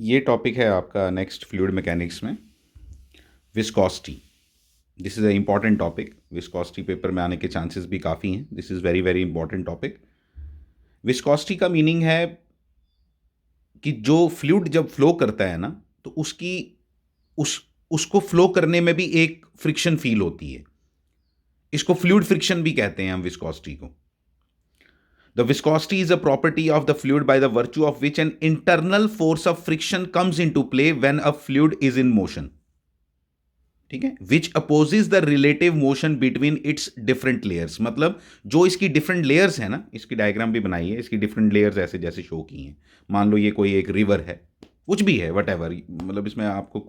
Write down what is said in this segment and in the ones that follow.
ये टॉपिक है आपका नेक्स्ट फ्लूइड मैकेनिक्स में, viscosity. This is a important topic. Viscosity paper में आने के चांसेस भी काफ़ी हैं। This is very very important topic. Viscosity का मीनिंग है कि जो फ्लूइड जब फ्लो करता है ना, तो उसको फ्लो करने में भी एक फ्रिक्शन फील होती है। इसको फ्लूइड फ्रिक्शन भी कहते हैं हम विस्कोसिटी को। The viscosity is a property of the fluid by the virtue of which an internal force of friction comes into play when a fluid is in motion. ठीक है, which opposes the relative motion between its different layers. मतलब जो इसकी different layers है ना, इसकी diagram भी बनाई है, इसकी डिफरेंट लेयर्स ऐसे जैसे शो की हैं। मान लो ये कोई एक रिवर है, कुछ भी है, वट एवर, मतलब इसमें आपको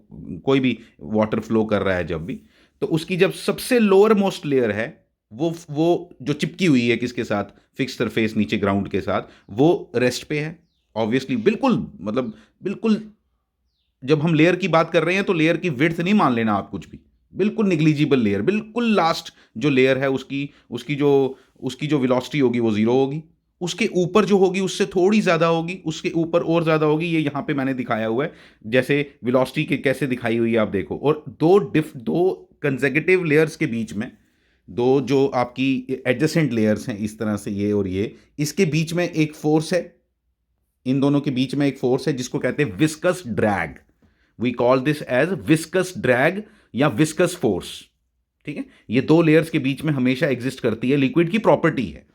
कोई भी वाटर फ्लो कर रहा है जब भी, तो उसकी जब सबसे लोअर मोस्ट लेयर है, वो जो चिपकी हुई है किसके साथ, फिक्स सरफेस नीचे ग्राउंड के साथ, वो रेस्ट पे है ऑब्वियसली। बिल्कुल, मतलब बिल्कुल जब हम लेयर की बात कर रहे हैं तो लेयर की विड्थ नहीं मान लेना आप कुछ भी, बिल्कुल निग्लिजिबल लेयर, बिल्कुल लास्ट जो लेयर है उसकी उसकी जो वेलोसिटी होगी वो जीरो होगी। उसके ऊपर जो होगी उससे थोड़ी ज़्यादा होगी, उसके ऊपर और ज़्यादा होगी। ये यहाँ पे मैंने दिखाया हुआ है, जैसे वेलोसिटी के कैसे दिखाई हुई है आप देखो। और दो कंसेक्यूटिव लेयर्स के बीच में, दो जो आपकी एडजेसेंट लेयर्स हैं इस तरह से, ये और ये, इसके बीच में एक फोर्स है, इन दोनों के बीच में एक फोर्स है जिसको कहते हैं viscous drag. We call this as viscous drag या विस्कस फोर्स। ठीक है, ये दो लेयर्स के बीच में हमेशा एग्जिस्ट करती है, लिक्विड की प्रॉपर्टी है।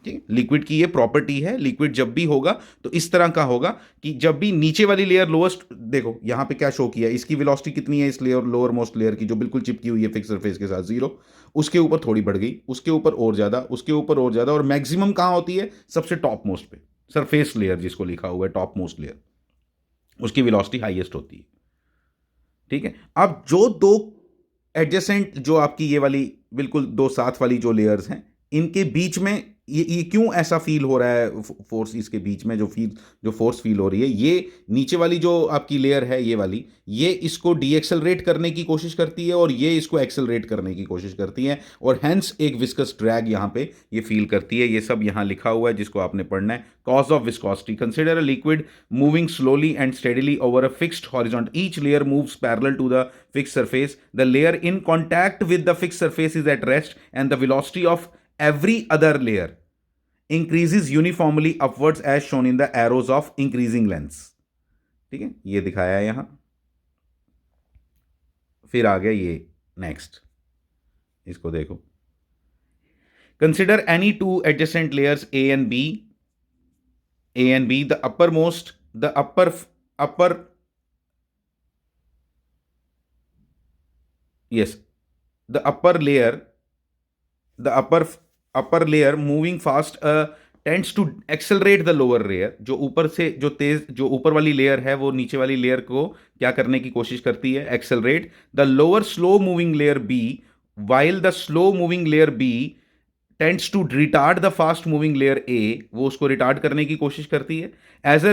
ठीक है, लिक्विड की ये प्रॉपर्टी है। लिक्विड जब भी होगा तो इस तरह का होगा कि जब भी नीचे वाली लेयर लोएस्ट, देखो यहां पे क्या शो किया, इसकी वेलोसिटी कितनी है इस लेयर, लोअर मोस्ट लेयर की जो बिल्कुल चिपकी हुई है फिक्स सरफेस के साथ, जीरो। उसके ऊपर थोड़ी बढ़ गई, उसके ऊपर और ज्यादा, उसके ऊपर और ज्यादा, और मैक्सिमम कहां होती है, सबसे टॉप मोस्ट पे, सरफेस लेयर जिसको लिखा हुआ है टॉप मोस्ट लेयर, उसकी वेलोसिटी हाईएस्ट होती है। ठीक है, अब जो दो एडजेसेंट, जो आपकी ये वाली बिल्कुल दो साथ वाली जो लेयर्स हैं, इनके बीच में ये क्यों ऐसा फील हो रहा है, फोर्स इसके बीच में जो फोर्स फील हो रही है, ये नीचे वाली जो आपकी लेयर है ये वाली, ये इसको डीएक्सेलरेट करने की कोशिश करती है और ये इसको एक्सेलरेट करने की कोशिश करती है, और हेंस एक विस्कस ड्रैग यहां पे ये फील करती है। ये सब यहां लिखा हुआ है जिसको आपने पढ़ना है। Cause of viscosity: consider a liquid moving slowly and steadily over a fixed horizon. Each layer moves parallel to the fixed surface. The layer in contact with the fixed surface is at rest, and the velocity of every other layer increases uniformly upwards as shown in the arrows of increasing lengths. ठीक है, ये दिखाया है यहां। फिर आ गया ये next, इसको देखो। Consider any two adjacent layers A and B. The upper yes, the upper layer the upper layer moving fast tends to accelerate the lower layer. जो ऊपर से जो ऊपर वाली लेयर है वो नीचे वाली लेयर को क्या करने की कोशिश करती है, accelerate. The lower slow moving layer B, while the slow moving layer B tends to retard the fast moving layer A, वो उसको रिटार्ड करने की कोशिश करती है। As a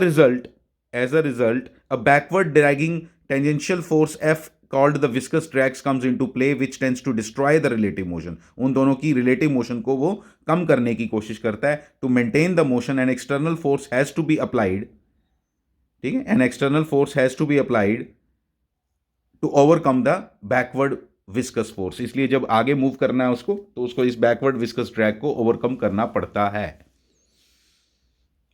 result, a backward dragging tangential force F called the viscous drag comes into play, which tends to destroy the relative motion. उन दोनों की relative motion को वो कम करने की कोशिश करता है। To maintain the motion, an external force has to be applied. ठीक है, an external force has to be applied to overcome the backward viscous force. इसलिए जब आगे मूव करना है उसको, तो उसको इस बैकवर्ड विस्कस ड्रैग को ओवरकम करना पड़ता है,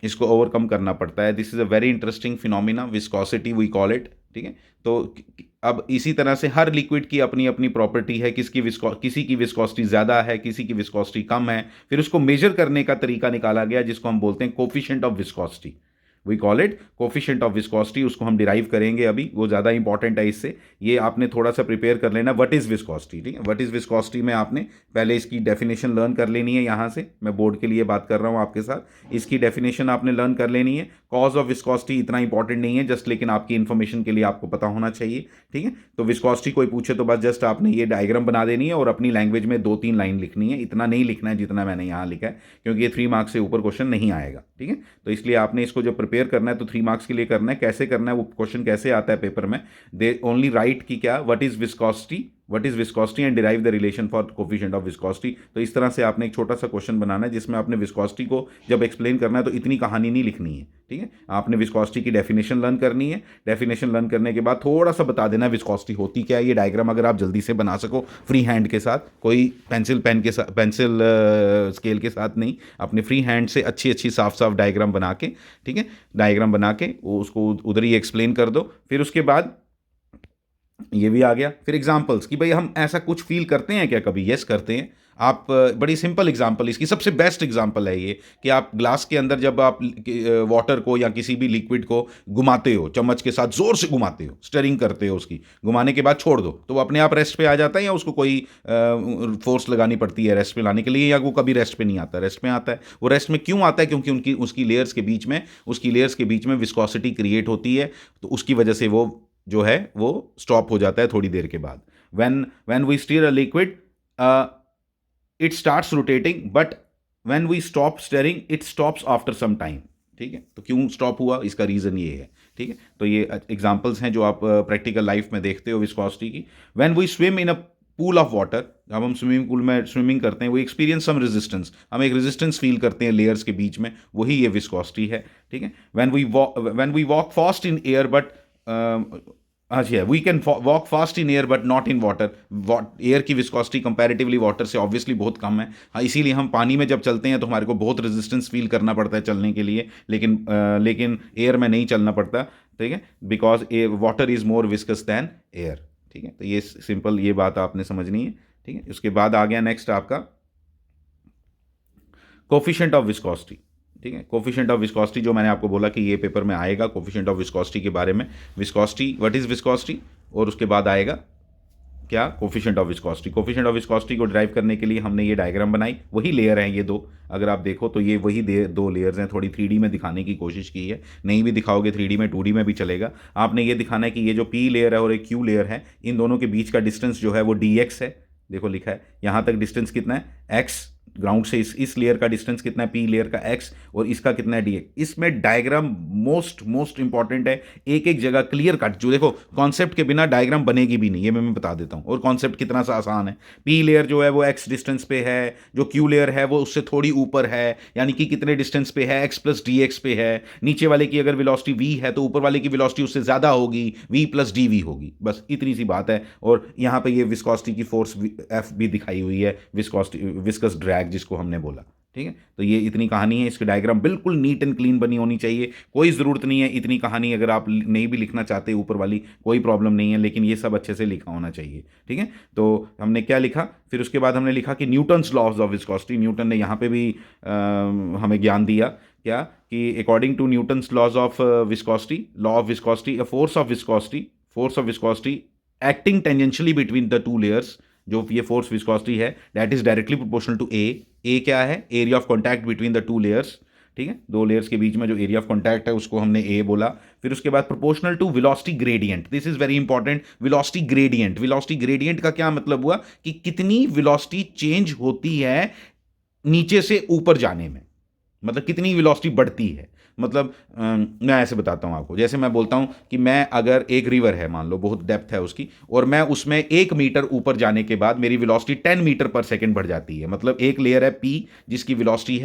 इसको ओवरकम करना पड़ता है। This is a very interesting phenomena, viscosity we call it. ठीक है, तो अब इसी तरह से हर लिक्विड की अपनी अपनी प्रॉपर्टी है, किसी की विस्कोसिटी ज़्यादा है, किसी की विस्कोसिटी कम है। फिर उसको मेजर करने का तरीका निकाला गया जिसको हम बोलते हैं coefficient of viscosity. We call it coefficient of viscosity. उसको हम डिराइव करेंगे अभी, वो ज़्यादा इंपॉर्टेंट है इससे। ये आपने थोड़ा सा प्रिपेयर कर लेना, व्हाट इज़ विस्कोसिटी। ठीक है, व्हाट इज़ विस्कोसिटी में आपने पहले इसकी डेफिनेशन लर्न कर लेनी है। यहाँ से मैं बोर्ड के लिए बात कर रहा हूँ आपके साथ, इसकी डेफिनेशन आपने लर्न कर लेनी है। कॉज ऑफ विस्कोसिटी इतना इंपॉर्टेंट नहीं है जस्ट, लेकिन आपकी इन्फॉर्मेशन के लिए आपको पता होना चाहिए। ठीक है, तो विस्कोसिटी कोई पूछे तो बस जस्ट आपने ये डायग्राम बना देनी है और अपनी लैंग्वेज में 2-3 लाइन लिखनी है। इतना नहीं लिखना है जितना मैंने यहाँ लिखा है, क्योंकि ये 3 मार्क्स से ऊपर क्वेश्चन नहीं आएगा। ठीक है, तो इसलिए आपने इसको जो प्रिपेयर करना है तो 3 मार्क्स के लिए करना है। कैसे करना है, वो क्वेश्चन कैसे आता है पेपर में, दे ओनली राइट कि क्या, what is viscosity, what is viscosity and derive the relation for coefficient of viscosity. तो इस तरह से आपने एक छोटा सा क्वेश्चन बनाना है जिसमें आपने विस्कोसिटी को जब एक्सप्लेन करना है तो इतनी कहानी नहीं लिखनी है, ठीक है। आपने विस्कोसिटी की डेफिनेशन लर्न करनी है, डेफिनेशन लर्न करने के बाद थोड़ा सा बता देना विस्कोसिटी होती क्या है। ये डायग्राम अगर आप जल्दी से बना सको फ्री हैंड के साथ, कोई पेंसिल पेन के साथ, पेंसिल स्केल के साथ नहीं, अपने फ्री हैंड से अच्छी अच्छी साफ साफ डायग्राम बना के, ठीक है, डायग्राम बना के वो उसको उधर ही एक्सप्लेन कर दो। फिर उसके बाद ये भी आ गया। फिर एग्जांपल्स कि भाई हम ऐसा कुछ फील करते हैं क्या कभी? यस करते हैं। आप बड़ी सिंपल एग्जांपल, इसकी सबसे बेस्ट एग्जांपल है ये कि आप ग्लास के अंदर जब आप वाटर को या किसी भी लिक्विड को घुमाते हो, चम्मच के साथ जोर से घुमाते हो, स्टरिंग करते हो, उसकी घुमाने के बाद छोड़ दो तो वो अपने आप रेस्ट पे आ जाता है या उसको कोई फोर्स लगानी पड़ती है रेस्ट पे लाने के लिए, या वो कभी रेस्ट पे नहीं आता? रेस्ट में आता है। वो रेस्ट में क्यों आता है? क्योंकि उनकी उसकी लेयर्स के बीच में विस्कोसिटी क्रिएट होती है, तो उसकी वजह से वो जो है वो स्टॉप हो जाता है थोड़ी देर के बाद। when we stir a liquid, it starts rotating, but when we stop stirring it stops after some time, ठीक है। तो क्यों स्टॉप हुआ, इसका रीजन ये है, ठीक है। तो ये एग्जांपल्स हैं जो आप प्रैक्टिकल लाइफ में देखते हो विस्कोसिटी की। when we swim in a pool of water, जब हम स्विमिंग पूल में स्विमिंग करते हैं, वो एक्सपीरियंस सम रेजिस्टेंस, हम एक रेजिस्टेंस फील करते हैं लेयर्स के बीच में, वही ये विस्कोसिटी है, ठीक है। when we walk fast in air but अच्छा, we can walk fast in air but not in water. Air की विस्कोसिटी कंपैरेटिवली वाटर से ऑब्वियसली बहुत कम है। हाँ, इसीलिए हम पानी में जब चलते हैं तो हमारे को बहुत रेजिस्टेंस फील करना पड़ता है चलने के लिए, लेकिन एयर में नहीं चलना पड़ता, ठीक है, because water is more viscous than air, ठीक है। तो ये सिंपल, ये बात आपने समझनी है, ठीक है। उसके बाद आ गया नेक्स्ट आपका कोफिशिएंट ऑफ विस्कोसिटी, ठीक है। कोफिशिएंट ऑफ विस्कोसिटी जो मैंने आपको बोला कि ये पेपर में आएगा, कोफिशिएंट ऑफ विस्कोसिटी के बारे में, विस्कोसिटी, व्हाट इज विस्कोसिटी, और उसके बाद आएगा क्या, coefficient of viscosity. Coefficient of viscosity को ड्राइव करने के लिए हमने ये डायग्राम बनाई, वही लेयर हैं ये दो, अगर आप देखो तो ये वही दो लेयर्स हैं। थोड़ी 3D में दिखाने की कोशिश की है, नहीं भी दिखाओगे 3D में, 2D में भी चलेगा। आपने ये दिखाना है कि ये जो P लेयर है और एक Q लेयर है, इन दोनों के बीच का डिस्टेंस जो है वो dx है। देखो लिखा है यहाँ तक डिस्टेंस कितना है, x, ग्राउंड से इस लेयर का डिस्टेंस कितना है, P लेयर का x, और इसका कितना है dx। इसमें डायग्राम मोस्ट इंपॉर्टेंट है, एक एक जगह क्लियर कट, जो देखो कॉन्सेप्ट के बिना डायग्राम बनेगी भी नहीं, ये मैं बता देता हूँ। और कॉन्सेप्ट कितना सा आसान है, P लेयर जो है वो x डिस्टेंस पे है, जो Q लेयर है वो उससे थोड़ी ऊपर है, यानी कि कितने डिस्टेंस पे है, x प्लस dx पे है। नीचे वाले की अगर वेलोसिटी v है तो ऊपर वाले की वेलोसिटी उससे ज़्यादा होगी, v प्लस dv होगी, बस इतनी सी बात है। और यहाँ पे ये विस्कोसिटी की फोर्स F भी दिखाई हुई है, विस्कस ड्रैग जिसको हमने बोला, ठीक है। तो ये इतनी कहानी है, इसकी डायग्राम बिल्कुल नीट एंड क्लीन बनी होनी चाहिए, कोई ज़रूरत नहीं है इतनी कहानी, अगर आप नहीं भी लिखना चाहते ऊपर वाली कोई प्रॉब्लम नहीं है, लेकिन ये सब अच्छे से लिखा होना चाहिए, ठीक है। तो हमने क्या लिखा, फिर उसके बाद हमने लिखा कि Newton's laws of viscosity. Newton ने यहाँ पे भी हमें ज्ञान दिया क्या, कि according to Newton's laws of viscosity, law of viscosity, a force of viscosity acting tangentially between the two layers, जो ये फोर्स विस्कोसिटी है that is directly proportional to A क्या है, area of contact between the two layers, ठीक है। दो layers के बीच में जो एरिया ऑफ कॉन्टैक्ट है उसको हमने ए बोला। फिर उसके बाद proportional to velocity gradient, this is very important, velocity gradient का क्या मतलब हुआ कि कितनी वेलोसिटी चेंज होती है नीचे से ऊपर जाने में, मतलब कितनी वेलोसिटी बढ़ती है। मतलब मैं ऐसे बताता हूँ आपको, जैसे मैं बोलता हूँ कि मैं, अगर एक रिवर है मान लो, बहुत डेप्थ है उसकी, और मैं उसमें 1 मीटर ऊपर जाने के बाद मेरी वेलोसिटी 10 मीटर पर सेकंड बढ़ जाती है। मतलब एक लेयर है P जिसकी वेलोसिटी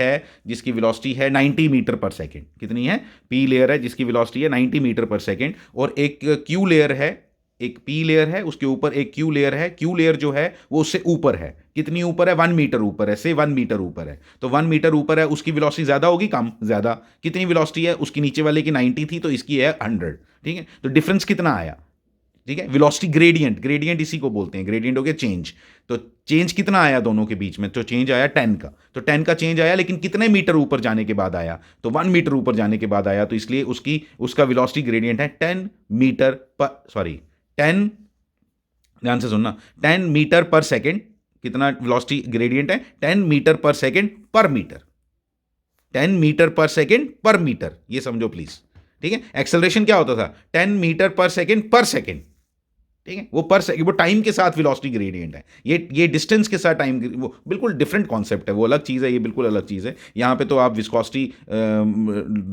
है 90 मीटर पर सेकंड। कितनी है? P लेयर है जिसकी वेलोसिटी है 90 मीटर पर सेकंड, और एक Q लेयर है, एक P लेयर है, उसके ऊपर एक Q लेयर है। Q लेयर जो है वो उससे ऊपर है, कितनी ऊपर है? 1 मीटर ऊपर है, से 1 मीटर ऊपर है। तो 1 मीटर ऊपर है, उसकी वेलोसिटी ज़्यादा होगी कम? ज़्यादा। कितनी वेलोसिटी है उसकी? नीचे वाले की 90 थी तो इसकी है 100, ठीक है। तो डिफरेंस कितना आया? ठीक है, वेलोसिटी ग्रेडियंट इसी को बोलते हैं, ग्रेडियंट हो गया चेंज। तो चेंज कितना आया दोनों के बीच में? तो चेंज आया 10 का। तो 10 का चेंज आया, लेकिन कितने मीटर ऊपर जाने के बाद आया? तो 1 मीटर ऊपर जाने के बाद आया, तो इसलिए उसका वेलोसिटी ग्रेडियंट है 10 मीटर पर, सॉरी 10, ध्यान से सुनना, 10 मीटर पर सेकेंड। कितना वेलोसिटी ग्रेडियंट है? 10 मीटर पर सेकेंड पर मीटर, 10 मीटर पर सेकेंड पर मीटर, ये समझो प्लीज, ठीक है। एक्सेलरेशन क्या होता था? 10 मीटर पर सेकेंड, ठीक है। वो पर सेकेंड, वो टाइम के साथ वेलोसिटी ग्रेडियंट है, ये डिस्टेंस के साथ टाइम, वो बिल्कुल डिफरेंट कॉन्सेप्ट है, वो अलग चीज़ है, ये बिल्कुल अलग चीज़ है। यहाँ पे तो आप विस्कोसिटी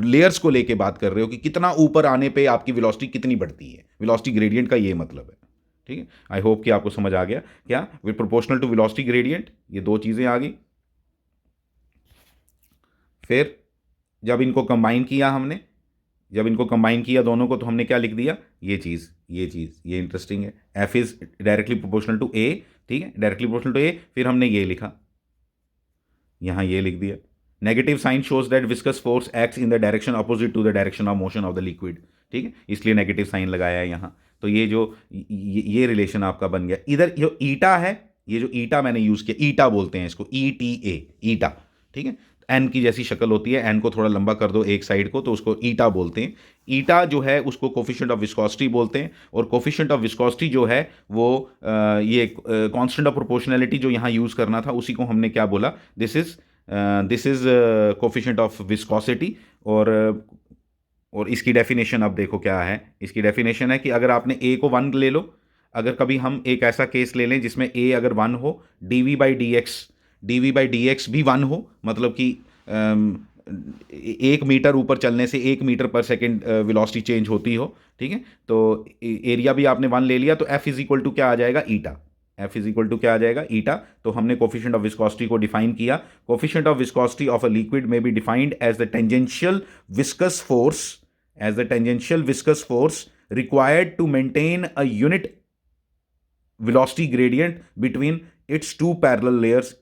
लेयर्स को लेके बात कर रहे हो कि कितना ऊपर आने पे आपकी वेलोसिटी कितनी बढ़ती है, वेलोसिटी ग्रेडियंट का ये मतलब है, ठीक है, आई होप कि आपको समझ आ गया। क्या with proportional to velocity gradient, ये दो चीज़ें आ गई। फिर जब इनको कंबाइन किया हमने, जब इनको कंबाइन किया दोनों को, तो हमने क्या लिख दिया, ये चीज़, ये चीज़, ये इंटरेस्टिंग है, F is directly proportional to A. ठीक है, डायरेक्टली प्रोपोर्शनल टू ए। फिर हमने ये लिखा, यहाँ ये लिख दिया, negative sign shows that viscous force acts in the direction opposite to the direction of motion of the liquid. ठीक है, इसलिए नेगेटिव साइन लगाया है यहाँ। तो ये जो ये रिलेशन आपका बन गया। इधर जो ईटा है, ये जो ईटा मैंने यूज़ किया, ईटा बोलते हैं इसको, ETA, ईटा। ठीक है, एन की जैसी शक्ल होती है, एन को थोड़ा लंबा कर दो एक साइड को, तो उसको ईटा बोलते हैं। ईटा जो है उसको कोफिशिएंट ऑफ विस्कोसिटी बोलते हैं, और कोफिशिएंट ऑफ विस्कोसिटी जो है वो ये कांस्टेंट ऑफ प्रोपोर्शनैलिटी जो यहाँ यूज़ करना था, उसी को हमने क्या बोला, this is coefficient of viscosity. और इसकी डेफिनेशन अब देखो क्या है। इसकी डेफिनेशन है कि अगर आपने ए को 1 ले लो, अगर कभी हम एक ऐसा केस ले लें जिसमें ए अगर 1 हो, dv/dx भी 1 हो, मतलब कि 1 मीटर ऊपर चलने से 1 मीटर पर सेकेंड वेलोसिटी चेंज होती हो। ठीक है, तो एरिया भी आपने 1 ले लिया, तो एफ इज इक्वल टू क्या आ जाएगा, eta. F is equal to क्या आ जाएगा, ईटा। तो हमने कोफिशिएंट ऑफ विस्कोसिटी को डिफाइन किया। Coefficient of viscosity of a liquid may be defined as the tangential viscous force, as the tangential viscous force required to maintain a unit velocity gradient between its two parallel layers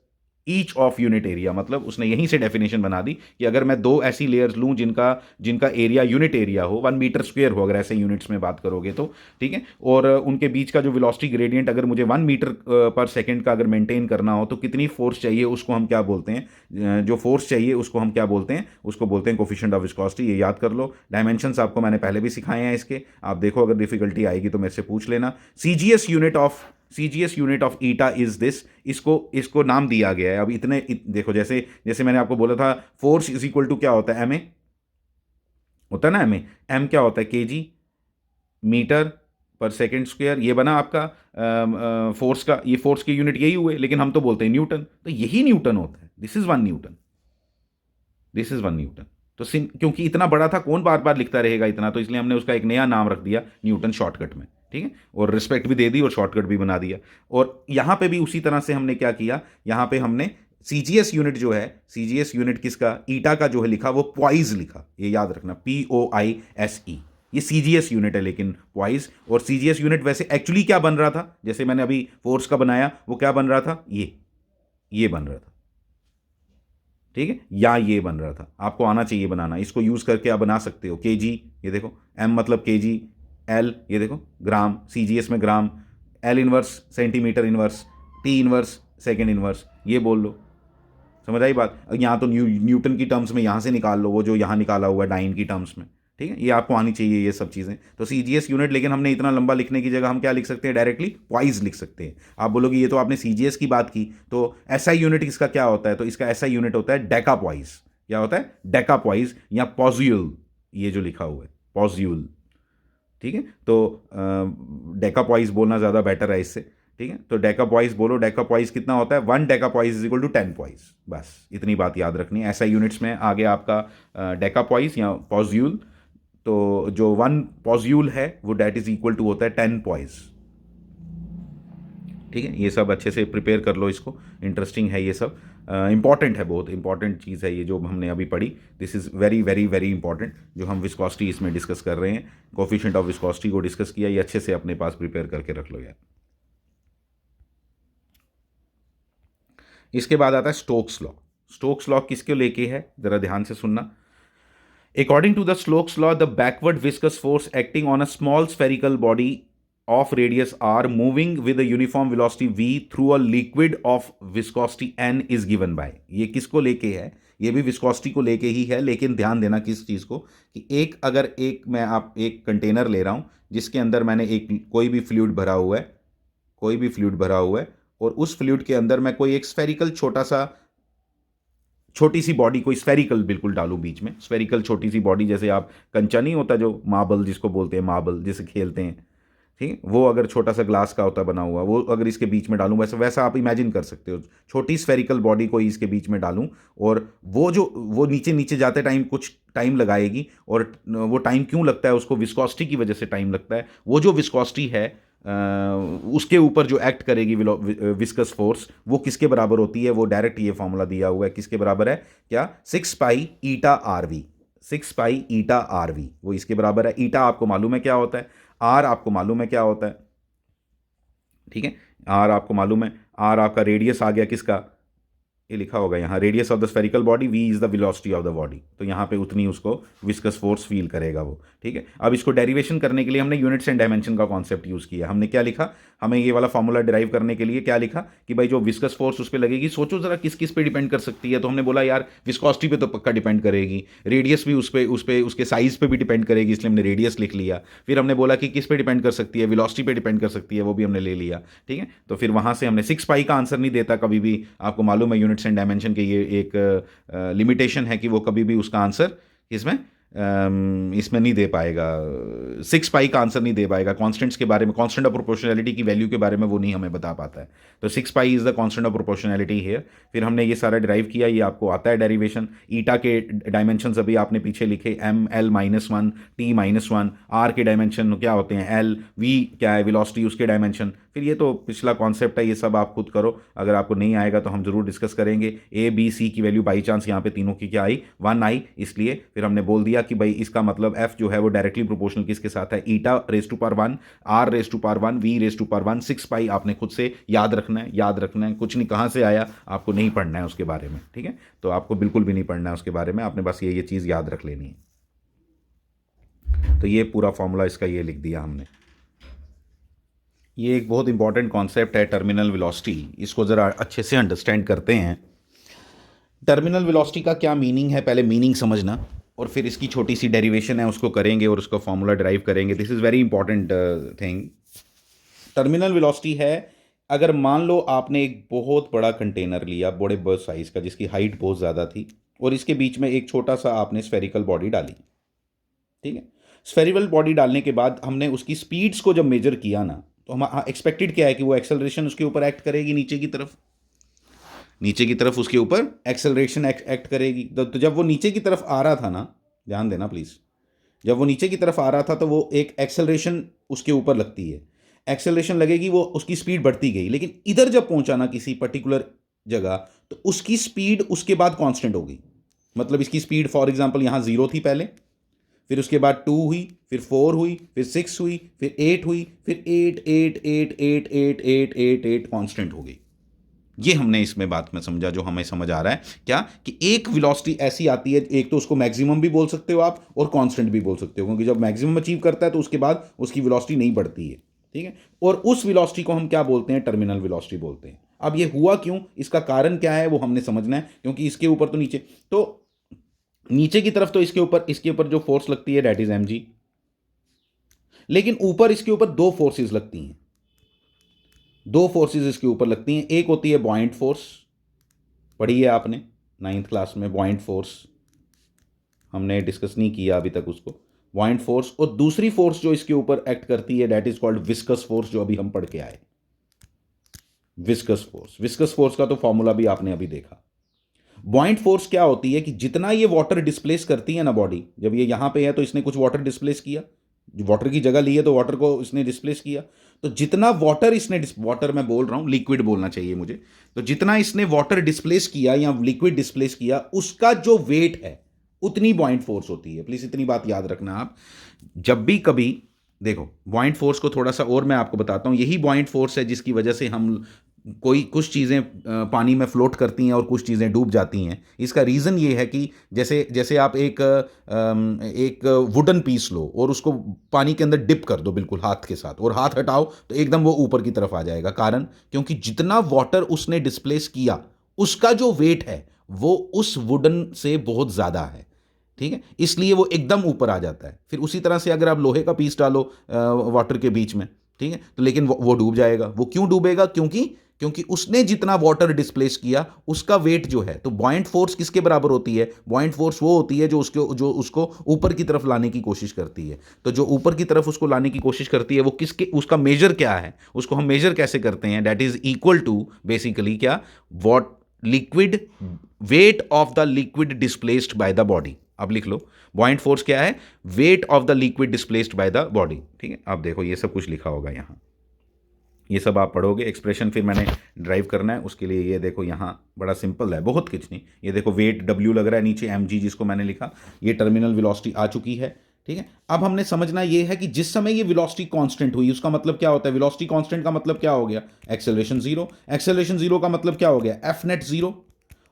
each of unit area. मतलब उसने यहीं से definition बना दी कि अगर मैं दो ऐसी लेयर्स लूं जिनका एरिया यूनिट एरिया हो, 1 मीटर स्क्वायर हो, अगर ऐसे यूनिट्स में बात करोगे तो, ठीक है, और उनके बीच का जो वेलोसिटी ग्रेडियंट अगर मुझे 1 मीटर पर सेकेंड का अगर मेंटेन करना हो, तो कितनी फोर्स चाहिए, उसको हम क्या बोलते हैं, जो फोर्स चाहिए उसको हम क्या बोलते हैं, उसको बोलते हैं कोफिशिएंट ऑफ विस्कोसिटी। ये याद कर लो। डायमेंशंस आपको मैंने पहले भी सिखाए हैं इसके, आप देखो, अगर डिफिकल्टी आएगी तो मेरे से पूछ लेना। CGS unit of eta is this. इसको नाम दिया गया है। अब देखो, जैसे मैंने आपको बोला था, फोर्स इज इक्वल टू क्या होता है, एम ए होता है ना, एम क्या होता है, केजी मीटर पर सेकेंड स्क्वायर। ये बना आपका फोर्स का, ये फोर्स की यूनिट यही हुए, लेकिन हम तो बोलते हैं न्यूटन, तो यही न्यूटन होता है। This is 1 Newton, this is 1 Newton. तो क्योंकि इतना बड़ा था, कौन बार बार लिखता रहेगा इतना, तो इसलिए हमने उसका एक नया नाम रख दिया, न्यूटन, शॉर्टकट में। ठीक है, और रिस्पेक्ट भी दे दी और शॉर्टकट भी बना दिया। और यहां पे भी उसी तरह से हमने क्या किया, यहां पे हमने सीजीएस यूनिट जो है, सीजीएस यूनिट किसका, ईटा का जो है लिखा, वो पॉइज लिखा, ये याद रखना, POISE। ये सीजीएस यूनिट है, लेकिन पॉइज। और सीजीएस यूनिट वैसे एक्चुअली क्या बन रहा था, जैसे मैंने अभी फोर्स का बनाया, वो क्या बन रहा था, ये बन रहा था। ठीक है, या ये बन रहा था। आपको आना चाहिए बनाना, इसको यूज करके आप बना सकते हो। केजी, ये देखो, एम मतलब केजी, एल ये देखो ग्राम, सीजीएस में gram, L inverse centimetre inverse, T inverse second inverse, ये बोल लो। समझ आई बात। यहाँ तो न्यूटन की टर्म्स में यहाँ से निकाल लो, वो जो यहाँ निकाला हुआ है डाइन की टर्म्स में। ठीक है, ये आपको आनी चाहिए ये सब चीज़ें। तो सीजीएस यूनिट, लेकिन हमने इतना लंबा लिखने की जगह हम क्या लिख सकते हैं, डायरेक्टली पॉइज लिख सकते हैं। आप बोलोगे ये तो आपने सीजीएस की बात की, तो एसआई यूनिट इसका क्या होता है, तो इसका एसआई यूनिट होता है डेकापॉइज। क्या होता है, डेकापॉइज या पॉज्यूल, ये जो लिखा हुआ है पॉज्यूल। ठीक है, तो डेकापॉइज बोलना ज़्यादा बेटर है इससे। ठीक है, तो डेकापॉइज बोलो। डेकापॉइज कितना होता है, 1 डेकापॉइज इज इक्वल टू 10 पॉइज। बस इतनी बात याद रखनी है। ऐसा यूनिट्स में आगे आपका डेकापॉइज या पॉज्यूल। तो जो 1 पॉज्यूल है वो डेट इज इक्वल टू होता है 10 पॉइज। ठीक है, ये सब अच्छे से प्रिपेयर कर लो इसको, इंटरेस्टिंग है ये सब, इंपॉर्टेंट है, बहुत इंपॉर्टेंट चीज़ है ये जो हमने अभी पढ़ी। This is very very very important, जो हम विस्कोसिटी इसमें डिस्कस कर रहे हैं, कोफिशिएंट ऑफ विस्कोसिटी को डिस्कस किया। ये अच्छे से अपने पास प्रिपेयर करके रख लो यार। इसके बाद आता है स्टोक्स लॉ। स्टोक्स लॉ किसके लेके है, जरा ध्यान से सुनना। According to the Stokes law, the backward viscous force acting on a small spherical body of radius r moving with a uniform velocity v through a liquid of viscosity n is given by। ये किसको लेके है, ये भी viscosity को लेके ही है, लेकिन ध्यान देना किस चीज़ को, कि मैं एक कंटेनर ले रहा हूँ जिसके अंदर मैंने कोई भी फ्लूइड भरा हुआ है, और उस फ्लूइड के अंदर मैं कोई एक स्फेरिकल छोटी सी बॉडी, कोई स्फेरिकल बिल्कुल डालूं बीच में, स्फेरिकल छोटी सी बॉडी, जैसे आप कंचा नहीं होता जो मार्बल जिसको बोलते हैं, मार्बल जिसे खेलते हैं, ठीक है, वो अगर छोटा सा ग्लास का होता बना हुआ, वो अगर इसके बीच में डालूं, वैसा आप इमेजिन कर सकते हो, छोटी स्फेरिकल बॉडी को इसके बीच में डालूं, और वो नीचे जाते टाइम कुछ टाइम लगाएगी। और वो टाइम क्यों लगता है, उसको विस्कोसिटी की वजह से टाइम लगता है। वो जो विस्कोसिटी है उसके ऊपर जो एक्ट करेगी विस्कस फोर्स वो किसके बराबर होती है, वो डायरेक्ट ये फॉर्मूला दिया हुआ है, किसके बराबर है, क्या, 6 pi eta R V, 6 pi eta R V, वो इसके बराबर है। ईटा आपको मालूम है क्या होता है, आर आपको मालूम है क्या होता है, ठीक है, आर आपको मालूम है, आर आपका रेडियस आ गया किसका, ये लिखा होगा यहाँ, radius of the spherical body, V is the velocity of the body, तो यहाँ पे उतनी उसको विस्कस फोर्स फील करेगा वो, ठीक है। अब इसको डेरिवेशन करने के लिए हमने यूनिट्स एंड डायमेंशन का कॉन्सेप्ट यूज़ किया। हमने क्या लिखा, हमें ये वाला फॉर्मूला डिराइव करने के लिए क्या लिखा कि भाई जो विस्कस फोर्स उस पर लगेगी, सोचो जरा किस किस पे डिपेंड कर सकती है, तो हमने बोला यार विस्कोसिटी पे तो पक्का डिपेंड करेगी, रेडियस भी उस पर उसके साइज पे भी डिपेंड करेगी, इसलिए हमने रेडियस लिख लिया। फिर हमने बोला कि किस पे डिपेंड कर सकती है, वेलोसिटी पे डिपेंड कर सकती है, वो भी हमने ले लिया, ठीक है। तो फिर वहाँ से हमने 6 पाई का आंसर नहीं देता कभी भी, आपको मालूम है यूनिट्स एंड डायमेंशन के ये एक लिमिटेशन है कि वो कभी भी उसका आंसर इसमें इसमें नहीं दे पाएगा, 6 पाई का आंसर नहीं दे पाएगा। कांस्टेंट्स के बारे में, कांस्टेंट ऑफ प्रोपोर्शनैलिटी की वैल्यू के बारे में वो नहीं हमें बता पाता है, तो 6 pi is the constant of proportionality here. फिर हमने ये सारा डिराइव किया, ये आपको आता है डेरिवेशन। ईटा के डायमेंशंस अभी आपने पीछे लिखे, एम एल -1 टी -1, आर के डायमेंशन क्या होते हैं, एल, वी क्या है वेलोसिटी उसके डायमेंशन। फिर ये तो पिछला कॉन्सेप्ट है, ये सब आप खुद करो, अगर आपको नहीं आएगा तो हम जरूर डिस्कस करेंगे। ए बी सी की वैल्यू बाई चांस यहाँ पे तीनों की क्या आई, 1 आई, इसलिए फिर हमने बोल दिया कि भाई इसका मतलब एफ जो है वो डायरेक्टली प्रोपोर्शनल किसके साथ है, eta raise to power 1, R raise to power 1, V raise to power 1, 6 pi आपने खुद से याद रखना है, याद रखना है, कुछ नहीं कहाँ से आया आपको नहीं पढ़ना है उसके बारे में, ठीक है। तो आपको बिल्कुल भी नहीं पढ़ना है उसके बारे में, आपने बस ये चीज़ याद रख लेनी है। तो ये पूरा फॉर्मूला इसका ये लिख दिया हमने। ये एक बहुत इंपॉर्टेंट कॉन्सेप्ट है टर्मिनल वेलोसिटी, इसको ज़रा अच्छे से अंडरस्टैंड करते हैं। टर्मिनल वेलोसिटी का क्या मीनिंग है, पहले मीनिंग समझना, और फिर इसकी छोटी सी डेरिवेशन है उसको करेंगे और उसका फॉर्मूला ड्राइव करेंगे। This is very important thing. Terminal velocity है, अगर मान लो आपने एक बहुत बड़ा कंटेनर लिया, बड़े बस साइज़ का, जिसकी हाइट बहुत ज़्यादा थी, और इसके बीच में एक छोटा सा आपने स्फेरिकल बॉडी डाली, ठीक है। स्फेरिकल बॉडी डालने के बाद हमने उसकी स्पीड्स को जब मेजर किया ना, तो हम एक्सपेक्टेड क्या है कि वो एक्सेलरेशन उसके ऊपर एक्ट करेगी, नीचे की तरफ, नीचे की तरफ उसके ऊपर एक्सेलरेशन एक्ट करेगी। तो जब वो नीचे की तरफ आ रहा था ना, ध्यान देना प्लीज़, जब वो नीचे की तरफ आ रहा था तो वो एक एक्सेलरेशन उसके ऊपर लगती है, एक्सेलरेशन लगेगी, वो उसकी स्पीड बढ़ती गई, लेकिन इधर जब पहुंचा ना किसी पर्टिकुलर जगह, तो उसकी स्पीड उसके बाद कांस्टेंट हो गई। मतलब इसकी स्पीड फॉर एग्जांपल यहाँ 0 थी पहले, फिर उसके बाद 2 हुई, फिर 4 हुई, फिर 6 हुई, फिर 8 हुई, फिर 8 8 8 8 8 8 8 8 कांस्टेंट हो गई। ये हमने इसमें बात में समझा, जो हमें समझ आ रहा है क्या, कि एक वेलोसिटी ऐसी आती है, एक तो उसको मैक्सिमम भी बोल सकते हो आप और कांस्टेंट भी बोल सकते हो, क्योंकि जब मैक्सिमम अचीव करता है तो उसके बाद उसकी वेलोसिटी नहीं बढ़ती है, ठीक है। और उस वेलोसिटी को हम क्या बोलते हैं, टर्मिनल वेलोसिटी बोलते हैं। अब ये हुआ क्यों, इसका कारण क्या है, वो हमने समझना है, क्योंकि इसके ऊपर तो नीचे की तरफ तो इसके ऊपर जो फोर्स लगती है दैट इज mg, लेकिन ऊपर इसके ऊपर दो फोर्सेस लगती हैं, दो फोर्सेस इसके ऊपर लगती हैं। एक होती है बॉइंट फोर्स, पढ़ी है आपने 9th क्लास में, बॉइंट फोर्स हमने डिस्कस नहीं किया अभी तक उसको, बॉइंट फोर्स। और दूसरी फोर्स जो इसके ऊपर एक्ट करती है that is called viscous force, जो अभी हम पढ़ के आए, विस्कस फोर्स। विस्कस फोर्स का तो फॉर्मूला भी आपने अभी देखा। बॉइंट फोर्स क्या होती है कि जितना ये वाटर डिस्प्लेस करती है ना बॉडी, जब ये यहां पे है तो इसने कुछ वाटर डिस्प्लेस किया, वाटर की जगह ली है तो वाटर को इसने डिस्प्लेस किया, तो जितना वाटर इसने, वाटर मैं बोल रहा हूं, लिक्विड बोलना चाहिए मुझे, तो जितना इसने वाटर डिस्प्लेस किया या लिक्विड डिस्प्लेस किया, उसका जो वेट है उतनी बॉइंट फोर्स होती है। प्लीज इतनी बात याद रखना आप, जब भी कभी देखो बॉइंट फोर्स को थोड़ा सा और मैं आपको बताता हूं। यही बॉइंट फोर्स है जिसकी वजह से हम कुछ चीज़ें पानी में फ्लोट करती हैं और कुछ चीज़ें डूब जाती हैं। इसका रीज़न ये है कि जैसे आप एक वुडन पीस लो और उसको पानी के अंदर डिप कर दो बिल्कुल हाथ के साथ, और हाथ हटाओ तो एकदम वो ऊपर की तरफ आ जाएगा। कारण क्योंकि जितना वाटर उसने डिस्प्लेस किया, उसका जो वेट है वो उस वुडन से बहुत ज़्यादा है, ठीक है, इसलिए वो एकदम ऊपर आ जाता है। फिर उसी तरह से अगर आप लोहे का पीस डालो वाटर के बीच में, ठीक है, तो लेकिन वो डूब जाएगा। वो क्यों डूबेगा, क्योंकि उसने जितना वाटर डिस्प्लेस किया उसका वेट जो है। तो बॉइंट फोर्स किसके बराबर होती है, बॉइंट फोर्स वो होती है जो उसको ऊपर की तरफ लाने की कोशिश करती है। तो जो ऊपर की तरफ उसको लाने की कोशिश करती है वो उसका मेजर क्या है, उसको हम मेजर कैसे करते हैं, that is equal to basically क्या, what liquid, weight of the liquid displaced by the body. अब लिख लो, बॉइंट फोर्स क्या है, weight of the liquid displaced by the body, ठीक है। अब देखो ये सब कुछ लिखा होगा यहां, ये सब आप पढ़ोगे। एक्सप्रेशन फिर मैंने ड्राइव करना है, उसके लिए ये देखो यहाँ बड़ा सिंपल है, बहुत कुछ नहीं। ये देखो वेट W लग रहा है, नीचे mg जिसको मैंने लिखा, ये टर्मिनल वेलोसिटी आ चुकी है। ठीक है, अब हमने समझना ये है कि जिस समय ये वेलोसिटी कांस्टेंट हुई उसका मतलब क्या होता है। वेलोसिटी कांस्टेंट का मतलब क्या हो गया, एक्सेलरेशन जीरो। एक्सेलरेशन जीरो का मतलब क्या हो गया, एफ नेट जीरो।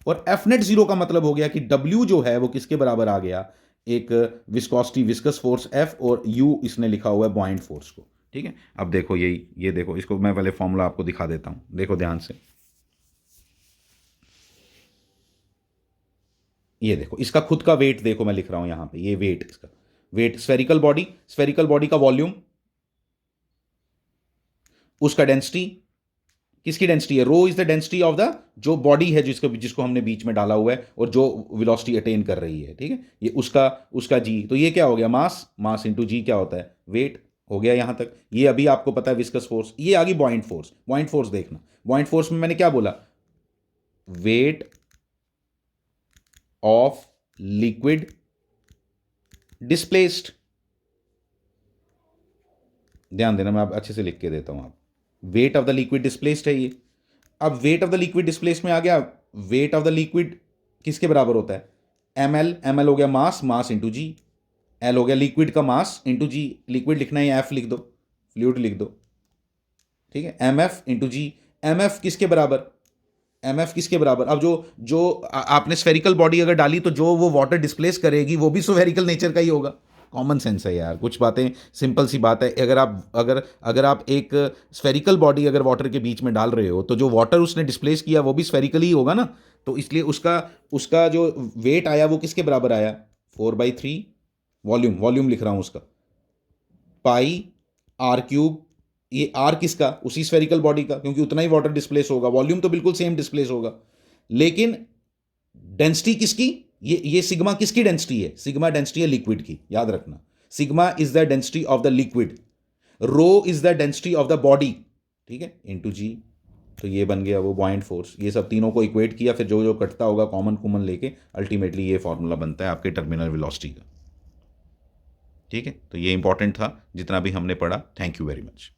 और एफ नेट जीरो का मतलब हो गया कि W जो है वो किसके बराबर आ गया, एक विस्कोसिटी विस्कस फोर्स F, और U इसने लिखा हुआ है बॉइंट फोर्स को। ठीक है, अब देखो यही, ये देखो, इसको मैं पहले फॉर्मूला आपको दिखा देता हूं, देखो ध्यान से। ये देखो इसका खुद का वेट देखो, मैं लिख रहा हूं यहां पे, ये वेट, इसका weight, spherical body, spherical body का वॉल्यूम, उसका डेंसिटी, किसकी डेंसिटी है, rho is the density of the जो बॉडी है जिसको जिसको हमने बीच में डाला हुआ है और जो वेलोसिटी अटेन कर रही है। ठीक है, ये उसका उसका जी, तो ये क्या हो गया, मास, मास इंटू जी क्या होता है, वेट। हो गया यहां तक, ये अभी आपको पता है विस्कस फोर्स। ये आ गई बॉइंट फोर्स। बॉइंट फोर्स देखना, बॉइंट फोर्स में मैंने क्या बोला, वेट ऑफ लिक्विड डिस्प्लेस्ड। ध्यान देना, मैं आप अच्छे से लिख के देता हूं, आप wait of the liquid displaced है ये। अब wait of the liquid displaced में आ गया, वेट ऑफ द लिक्विड किसके बराबर होता है, ml, ml हो गया मास, मास इंटू जी, एल हो गया लिक्विड का मास इंटू जी, लिक्विड लिखना है एफ लिख दो, फ्लूइड लिख दो। ठीक है, एम एफ इंटू जी, एम एफ किसके बराबर, एम एफ किसके बराबर, अब जो जो आपने स्फेरिकल बॉडी अगर डाली तो जो वो वाटर डिस्प्लेस करेगी वो भी स्फेरिकल नेचर का ही होगा। कॉमन सेंस है यार, कुछ बातें सिंपल सी बात है। अगर आप एक स्फेरिकल बॉडी अगर वाटर के बीच में डाल रहे हो तो जो वाटर उसने डिस्प्लेस किया वो भी स्फेरिकल ही होगा ना, तो इसलिए उसका उसका जो वेट आया वो किसके बराबर आया, 4/3 वॉल्यूम, वॉल्यूम लिख रहा हूं उसका, पाई आर क्यूब। ये आर किसका, उसी स्फेरिकल बॉडी का, क्योंकि उतना ही वाटर डिस्प्लेस होगा, वॉल्यूम तो बिल्कुल सेम डिस्प्लेस होगा, लेकिन डेंसिटी किसकी, ये सिग्मा किसकी डेंसिटी है, सिग्मा डेंसिटी है लिक्विड की, याद रखना। Sigma is the density of the liquid, rho is the density of the body. ठीक है, इनटू जी, तो ये बन गया वो पॉइंट फोर्स। ये सब तीनों को इक्वेट किया, फिर जो जो कटता होगा कॉमन कॉमन लेके अल्टीमेटली ये फॉर्मूला बनता है आपके टर्मिनल वेलोसिटी का। ठीक है, तो ये इंपॉर्टेंट था जितना भी हमने पढ़ा। Thank you very much.